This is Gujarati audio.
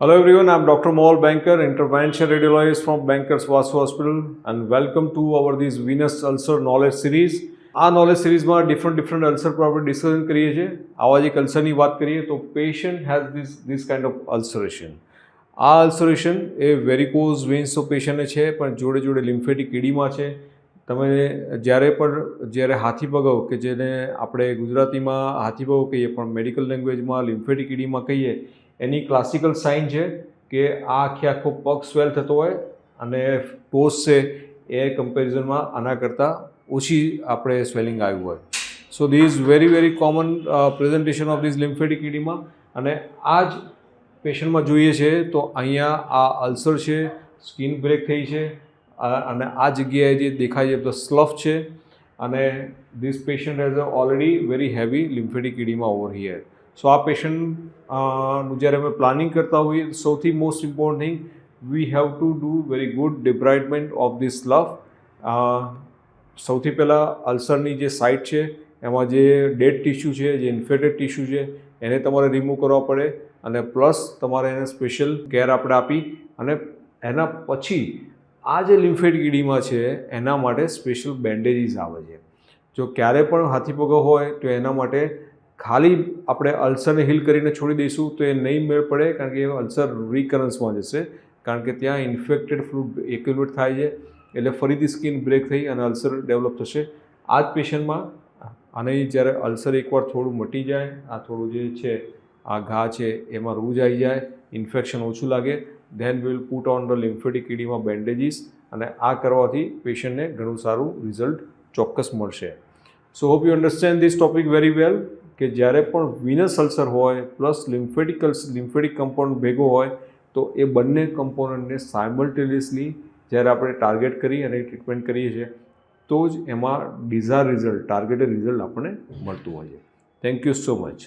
Hello everyone, I'm Dr. Mohal Banker, intervention radiologist from Bankers Vasu Hospital, and welcome to our this venous ulcer knowledge series. આ નોલેજ સિરીઝમાં ડિફરન્ટ અલ્સર પર આપણે ડિસ્કશન કરીએ છીએ. આવા જ એક અલ્સરની વાત કરીએ તો patient has this kind of ulceration. આ અલ્સરેશન એ વેરિકોઝ વેન્સનો પેશન્ટને છે, પણ જોડે જોડે લિમ્ફેટિક કીડીમાં છે. તમે જ્યારે હાથીપગવ કે જેને આપણે ગુજરાતીમાં હાથીપગવ કહીએ પણ મેડિકલ લેંગ્વેજમાં લિમ્ફેટિક કીડીમાં કહીએ, એની ક્લાસિકલ સાઇન છે કે આ આખો પગ સ્વેલ થતો હોય અને ટોસ છે એ કમ્પેરિઝનમાં આના કરતાં ઓછી આપણે સ્વેલિંગ આવ્યું હોય. So this is very common presentation of this lymphatic કીડીમાં. અને આ જ પેશન્ટમાં જોઈએ છે તો અહીંયા આ અલ્સર છે, સ્કિન બ્રેક થઈ છે અને આ જગ્યાએ જે દેખાય છે તો સ્લફ છે અને this patient has already very heavy lymphatic કીડીમાં ઓવર હિયર. સો આ પેશન્ટનું જ્યારે અમે પ્લાનિંગ કરતા હોઈએ સૌથી most important thing we have to do very good debridement of this slough. સૌથી પહેલાં અલ્સરની જે સાઇટ છે એમાં જે ડેડ ટિશ્યુ છે, જે ઇન્ફેક્ટેડ ટિશ્યુ છે એને તમારે રિમૂવ કરવા પડે અને પ્લસ તમારે એને સ્પેશિયલ કેર આપણે આપી અને એના પછી આ જે લિમ્ફેટિક કીડીમાં છે એના માટે સ્પેશિયલ બેન્ડેજીસ આવે છે. જો ક્યારે પણ હાથીપગવ હોય તો એના માટે ખાલી આપણે અલ્સરને હીલ કરીને છોડી દઈશું તો એ નહીં મેળ પડે, કારણ કે એ અલ્સર રિકરન્સમાં જશે, કારણ કે ત્યાં ઇન્ફેક્ટેડ ફ્લુઇડ એક્યુમ્યુલેટ થાય છે એટલે ફરીથી સ્કિન બ્રેક થઈ અને અલ્સર ડેવલપ થશે. આ જ પેશન્ટમાં અને જ્યારે અલ્સર એકવાર થોડું મટી જાય, આ થોડું જે છે આ ઘા છે એમાં રૂજ આવી જાય, ઇન્ફેક્શન ઓછું લાગે, then will put on the lymphatic કીડીમાં બેન્ડેજીસ અને આ કરવાથી પેશન્ટને ઘણું સારું રિઝલ્ટ ચોક્કસ મળશે. So hope you understand this topic very well કે જ્યારે પણ વિનસ અલ્સર હોય પ્લસ લિમ્ફેટિક કમ્પાઉન્ડ ભેગો હોય તો એ બંને કમ્પોનન્ટને સાયમલ્ટેનિયસલી જ્યારે આપણે ટાર્ગેટ કરી અને ટ્રીટમેન્ટ કરીએ છીએ તો જ એમાં ડિઝાયર રિઝલ્ટ, ટાર્ગેટેડ રિઝલ્ટ આપણને મળતું હોય છે. Thank you so much.